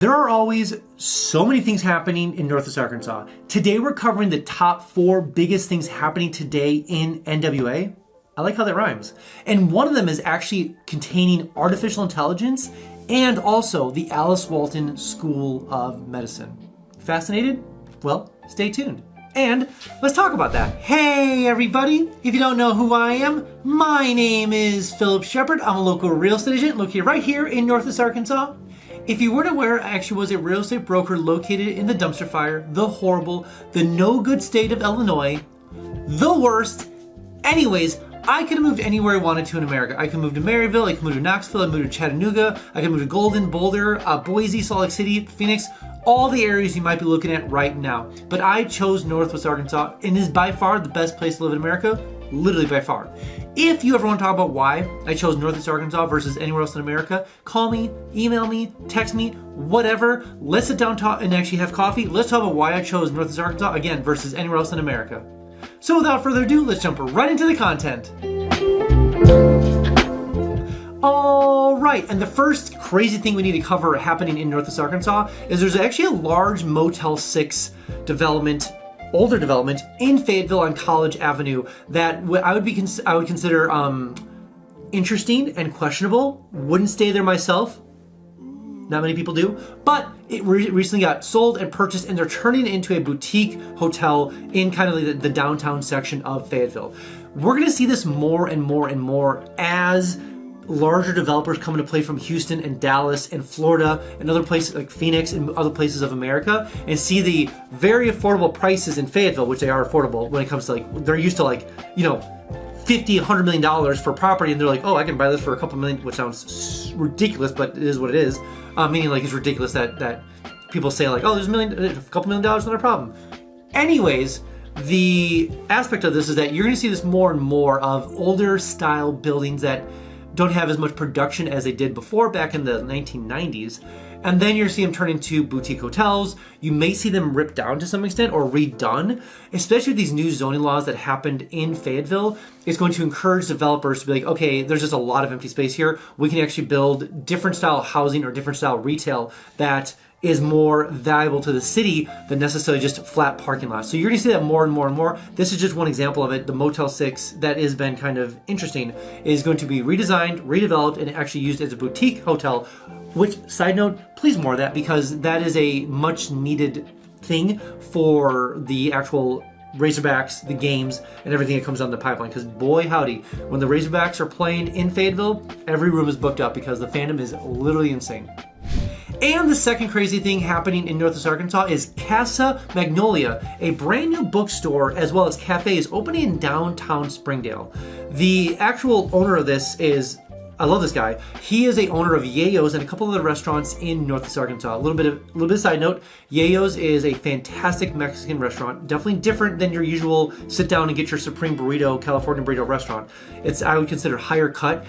There are always so many things happening in Northwest Arkansas. Today we're covering the top 4 biggest things happening today in NWA. I like how that rhymes. And one of them is actually containing artificial intelligence and also the Alice Walton School of Medicine. Fascinated? Well, stay tuned. And let's talk about that. Hey everybody, if you don't know who I am, my name is Phillip Shepard. I'm a local real estate agent located right here in Northwest Arkansas. If you weren't aware, I actually was a real estate broker located in the dumpster fire, the horrible, the no good state of Illinois, the worst. Anyways, I could have moved anywhere I wanted to in America. I could move to Maryville, I could move to Knoxville, I could move to Chattanooga, I could move to Golden, Boulder, Boise, Salt Lake City, Phoenix, all the areas you might be looking at right now. But I chose Northwest Arkansas and it is by far the best place to live in America, literally by far. If you ever want to talk about why I chose Northwest Arkansas versus anywhere else in America, call me, email me, text me, whatever. Let's sit down talk and actually have coffee. Let's talk about why I chose Northwest Arkansas, again, versus anywhere else in America. So without further ado, let's jump right into the content. All right, and the first crazy thing we need to cover happening in Northwest Arkansas is there's actually a large Motel 6 development, older development in Fayetteville on College Avenue that I would consider interesting and questionable. Wouldn't stay there myself. Not many people do, but it recently got sold and purchased, and they're turning it into a boutique hotel in kind of the downtown section of Fayetteville. We're going to see this more and more and more as larger developers come into play from Houston and Dallas and Florida and other places like Phoenix and other places of America, and see the very affordable prices in Fayetteville, which they are affordable when it comes to they're used to $50-100 million for property, and they're like, oh, I can buy this for a couple million, which sounds ridiculous, but it is what it is. Meaning it's ridiculous that people say oh, there's a couple million dollars, not a problem. Anyways, the aspect of this is that you're going to see this more and more of older style buildings that don't have as much production as they did before back in the 1990s. And then you're seeing them turn into boutique hotels. You may see them ripped down to some extent or redone, especially with these new zoning laws that happened in Fayetteville. It's going to encourage developers to be like, okay, there's just a lot of empty space here. We can actually build different style housing or different style retail that is more valuable to the city than necessarily just flat parking lots. So you're gonna see that more and more and more. This is just one example of it. The Motel 6 that has been kind of interesting is going to be redesigned, redeveloped, and actually used as a boutique hotel, which, side note, please more of that, because that is a much needed thing for the actual Razorbacks, the games, and everything that comes down the pipeline. Because boy howdy, when the Razorbacks are playing in Fayetteville, every room is booked up because the fandom is literally insane. And the second crazy thing happening in Northwest Arkansas is Casa Magnolia, a brand new bookstore as well as cafe is opening in downtown Springdale. The actual owner of this is, I love this guy. He is a owner of Yayo's and a couple other restaurants in Northwest Arkansas. A little bit of side note, Yayo's is a fantastic Mexican restaurant, definitely different than your usual sit down and get your Supreme Burrito, California Burrito restaurant. It's, I would consider, higher cut.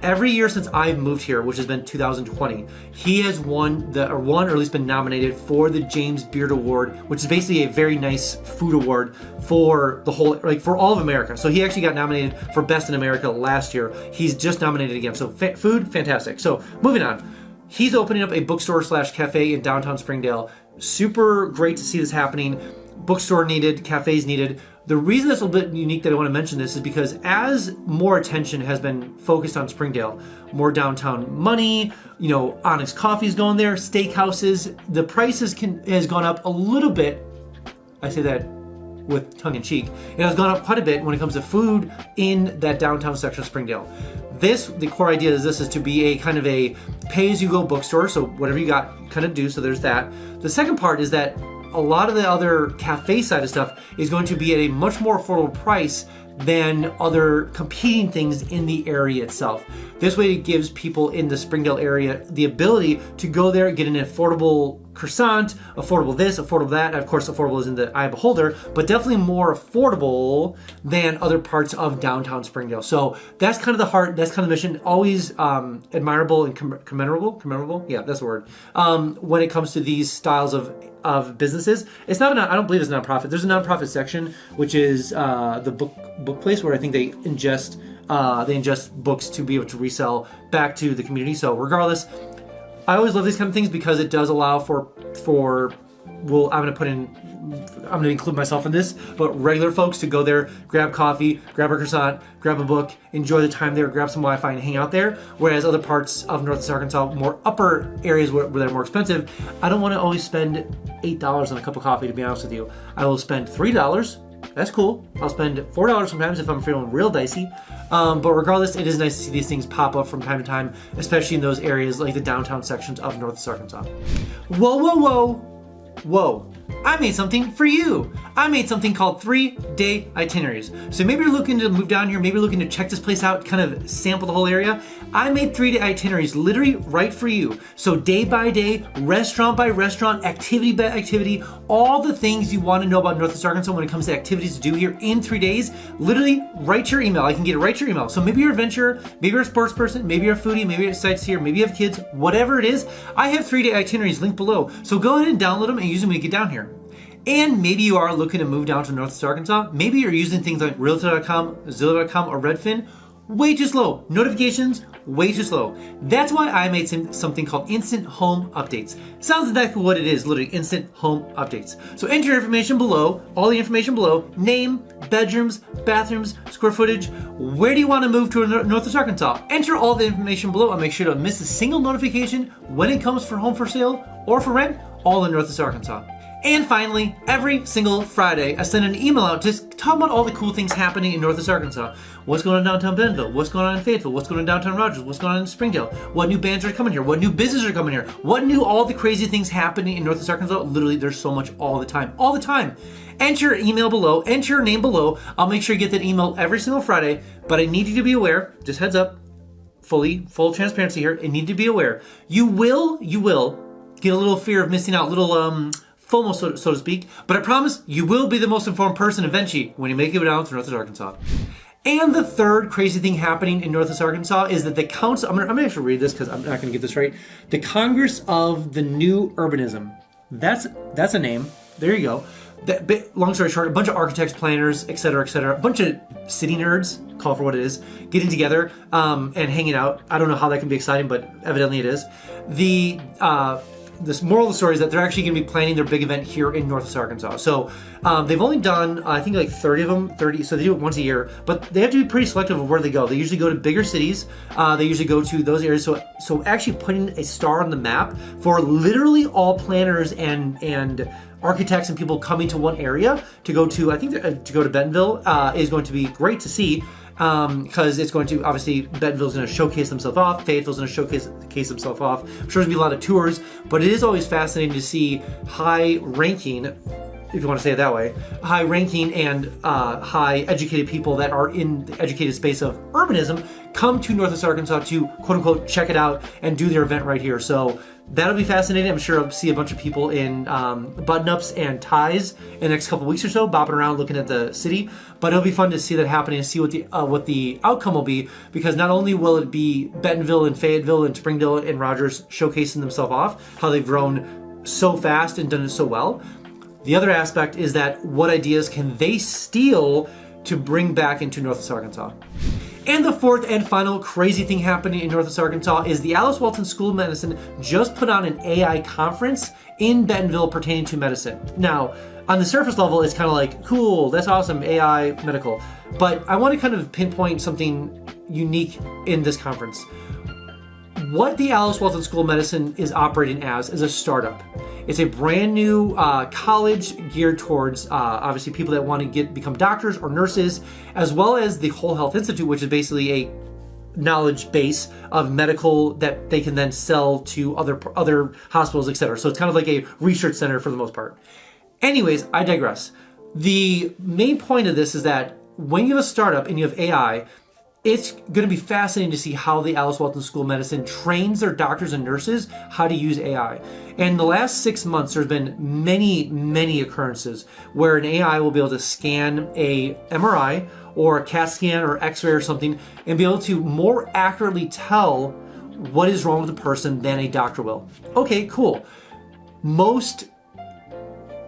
Every year since I've moved here, which has been 2020, he has won or at least been nominated for the James Beard Award, which is basically a very nice food award for the whole, for all of America. So he actually got nominated for Best in America last year. He's just nominated again. So food, fantastic. So moving on. He's opening up a bookstore / cafe in downtown Springdale. Super great to see this happening. Bookstore needed, cafes needed. The reason that's a little bit unique that I want to mention this is because as more attention has been focused on Springdale, more downtown money, Onyx Coffee's going there, steakhouses, the prices has gone up a little bit. I say that with tongue in cheek. It has gone up quite a bit when it comes to food in that downtown section of Springdale. The core idea is to be a kind of a pay-as-you-go bookstore, so whatever you got, kind of do, so there's that. The second part is that a lot of the other cafe side of stuff is going to be at a much more affordable price than other competing things in the area itself. This way it gives people in the Springdale area the ability to go there, get an affordable croissant, affordable this, affordable that. And of course, affordable is in the eye of the beholder, but definitely more affordable than other parts of downtown Springdale. So that's kind of the heart, that's kind of the mission. Always admirable and commendable. Yeah, that's the word. When it comes to these styles of businesses, it's not. I don't believe it's a nonprofit. There's a nonprofit section, which is the book place where I think they ingest books to be able to resell back to the community. So regardless, I always love these kind of things because it does allow for well, I'm going to include myself in this, but regular folks to go there, grab coffee, grab a croissant, grab a book, enjoy the time there, grab some Wi-Fi and hang out there. Whereas other parts of Northwest Arkansas, more upper areas where they're more expensive, I don't want to always spend $8 on a cup of coffee, to be honest with you. I will spend $3. That's cool. I'll spend $4 sometimes if I'm feeling real dicey. But regardless, it is nice to see these things pop up from time to time, especially in those areas like the downtown sections of Northwest Arkansas. Whoa, whoa, whoa, whoa. I made something for you. I made something called 3-day itineraries. So maybe you're looking to move down here, maybe you're looking to check this place out, kind of sample the whole area. I made 3-day itineraries literally right for you. So day by day, restaurant by restaurant, activity by activity, all the things you want to know about Northwest Arkansas when it comes to activities to do here in 3 days, literally right to your email. I can get it right to your email. So maybe you're an adventurer, maybe you're a sports person, maybe you're a foodie, maybe you're a sightseer, maybe you have kids, whatever it is, I have 3-day itineraries linked below. So go ahead and download them and use them when you get down here. And maybe you are looking to move down to Northwest Arkansas. Maybe you're using things like Realtor.com, Zillow.com, or Redfin. Way too slow. Notifications, way too slow. That's why I made something called Instant Home Updates. Sounds exactly what it is, literally Instant Home Updates. So enter your information below, all the information below, name, bedrooms, bathrooms, square footage. Where do you want to move to Northwest Arkansas? Enter all the information below and make sure to miss a single notification when it comes for home for sale or for rent, all in Northwest Arkansas. And finally, every single Friday, I send an email out just talking about all the cool things happening in Northwest Arkansas. What's going on in downtown Bentonville? What's going on in Fayetteville? What's going on in downtown Rogers? What's going on in Springdale? What new bands are coming here? What new businesses are coming here? What new all the crazy things happening in Northwest Arkansas? Literally, there's so much all the time. All the time. Enter your email below. Enter your name below. I'll make sure you get that email every single Friday. But I need you to be aware, just heads up, full transparency here. I need to be aware. You will get a little fear of missing out, little FOMO, so to speak, but I promise you will be the most informed person eventually when you make it down to Northwest Arkansas. And the third crazy thing happening in Northwest Arkansas is that the council, I'm gonna actually read this because I'm not gonna get this right. The Congress of the New Urbanism. That's a name. There you go. Long story short, a bunch of architects, planners, et cetera, a bunch of city nerds, call it for what it is, getting together and hanging out. I don't know how that can be exciting, but evidently it is. This moral of the story is that they're actually going to be planning their big event here in Northwest Arkansas. So they've only done, I think, like 30 of them, so they do it once a year, but they have to be pretty selective of where they go. They usually go to bigger cities. They usually go to those areas. So actually putting a star on the map for literally all planners and architects and people coming to one area to go to, I think, to go to Bentonville is going to be great to see. Because it's going to, obviously, Bentonville's going to showcase themselves off, Fayetteville's going to showcase themselves off. I'm sure there's going to be a lot of tours, but it is always fascinating to see high-ranking, if you want to say it that way, high-ranking and high-educated people that are in the educated space of urbanism come to Northwest Arkansas to, quote-unquote, check it out and do their event right here. So that'll be fascinating. I'm sure I'll see a bunch of people in button-ups and ties in the next couple weeks or so, bopping around looking at the city. But it'll be fun to see that happening and see what the outcome will be, because not only will it be Bentonville and Fayetteville and Springdale and Rogers showcasing themselves off, how they've grown so fast and done it so well. The other aspect is that what ideas can they steal to bring back into Northwest Arkansas? And the fourth and final crazy thing happening in Northwest Arkansas is the Alice Walton School of Medicine just put on an AI conference in Bentonville pertaining to medicine. Now, on the surface level, it's kind of like, cool, that's awesome, AI medical. But I want to kind of pinpoint something unique in this conference. What the Alice Walton School of Medicine is operating as is a startup. It's a brand new college geared towards obviously people that want to become doctors or nurses, as well as the Whole Health Institute, which is basically a knowledge base of medical that they can then sell to other hospitals, etc. So it's kind of like a research center for the most part. Anyways, I digress. The main point of this is that when you have a startup and you have AI, it's going to be fascinating to see how the Alice Walton School of Medicine trains their doctors and nurses how to use AI. And in the last 6 months, there's been many occurrences where an AI will be able to scan a MRI or a CAT scan or X-ray or something and be able to more accurately tell what is wrong with the person than a doctor will. Okay, cool. Most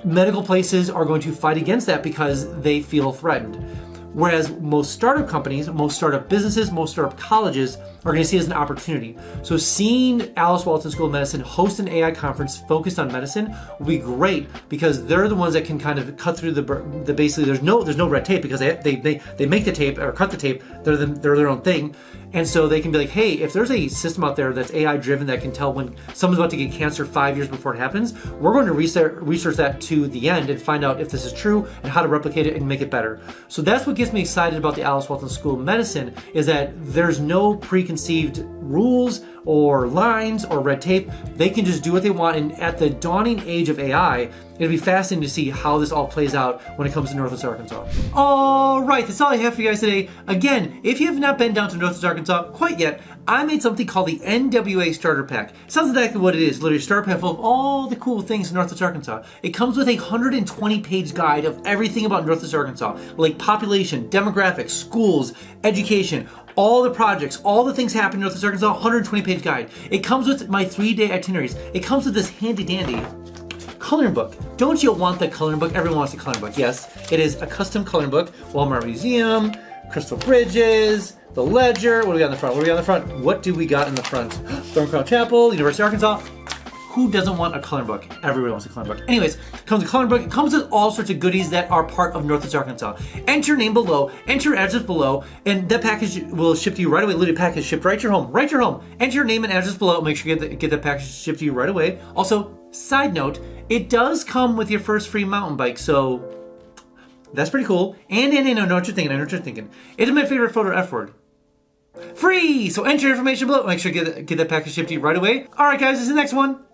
medical places are going to fight against that because they feel threatened. Whereas most startup companies, most startup businesses, most startup colleges are going to see it as an opportunity. So seeing Alice Walton School of Medicine host an AI conference focused on medicine will be great, because they're the ones that can kind of cut through the basically there's no red tape, because they make the tape or cut the tape. They're their own thing. And so they can be like, hey, if there's a system out there that's AI driven that can tell when someone's about to get cancer 5 years before it happens, we're going to research that to the end and find out if this is true and how to replicate it and make it better. So that's what gets me excited about the Alice Walton School of Medicine, is that there's no preconceived rules or lines or red tape. They can just do what they want. And at the dawning age of AI, it'll be fascinating to see how this all plays out when it comes to Northwest Arkansas. All right, that's all I have for you guys today. Again, if you have not been down to Northwest Arkansas quite yet, I made something called the NWA Starter Pack. It sounds exactly what it is, literally a starter pack full of all the cool things in Northwest Arkansas. It comes with a 120-page guide of everything about Northwest Arkansas, like population, demographics, schools, education, all the projects, all the things happening in Northwest Arkansas, 120-page guide. It comes with my 3-day itineraries. It comes with this handy-dandy coloring book. Don't you want the coloring book? Everyone wants a coloring book. Yes, it is a custom coloring book. Walmart Museum, Crystal Bridges, the Ledger. What do we got in the front? What do we got in the front? Thorncrown Chapel, University of Arkansas. Who doesn't want a coloring book? Everybody wants a coloring book. Anyways, it comes with a coloring book. It comes with all sorts of goodies that are part of Northwest Arkansas. Enter your name below, enter your address below, and that package will ship to you right away. Literally, package shipped right to your home. Right to your home. Enter your name and address below. Make sure you get that package shipped to you right away. Also, side note, it does come with your first free mountain bike, so that's pretty cool. And I know what you're thinking. It is my favorite photo F word. Free! So enter your information below. Make sure you get that package shipped to you right away. All right, guys, this is the next one.